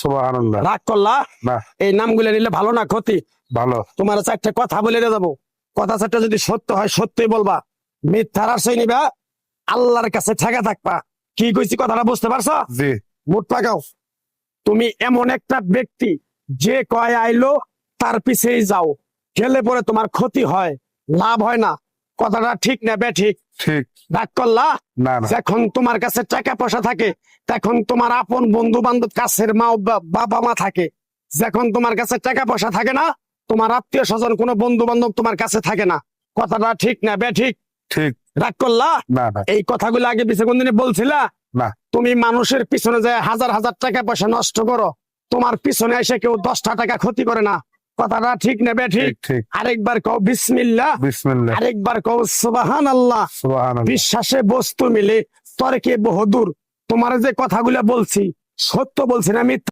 সুবহানাল্লাহ। রাগ করলা? না, এই নামগুলো নিলে ভালো না ক্ষতি? ভালো। তোমার চারটা কথা বলে যাবো, কথা চারটা যদি সত্য হয় সত্যই বলবা, মিথ্যার আশ্রয় নিবা, আল্লাহর কাছে ঠেকা থাকবা। কি কইছি কথাটা বুঝতে পারছো? জি। মুখ পাকাও। তুমি এমন একটা ব্যক্তি যে কয় আইলো তার পিছেই যাও, গেলে পরে তোমার ক্ষতি হয়, লাভ হয় না। কথাটা ঠিক না বে ঠিক? ঠিক। রাগ করলা? না না। যখন তোমার কাছে টাকা পয়সা থাকে তখন তোমার আপন বন্ধু বান্ধব, কাছের মা বাবা মা থাকে। যখন তোমার কাছে টাকা পয়সা থাকে না, তোমার আত্মীয় স্বজন কোনো বন্ধু বান্ধব তোমার কাছে থাকে না। কথাটা ঠিক না বে ঠিক? ঠিক। রাগ করলা? না না। এই কথাগুলো আগে পিছে কোনদিন বলছিলা? না। তুমি মানুষের পিছনে যায় হাজার হাজার টাকা পয়সা নষ্ট করো, তোমার পিছনে এসে কেউ 10টা টাকা ক্ষতি করে না। কথাটা ঠিক না বে ঠিক? ঠিক ঠিক। আরেকবার কও বিসমিল্লাহ, বিসমিল্লাহ। আরেকবার কও সুবহানাল্লাহ। সুবহানাল্লাহ। বিশ্বাসে বস্তু মিলে তর্কে বহুদূর। তোমার যে কথাগুলো বলছি সত্য বলছি না মিথ্যা?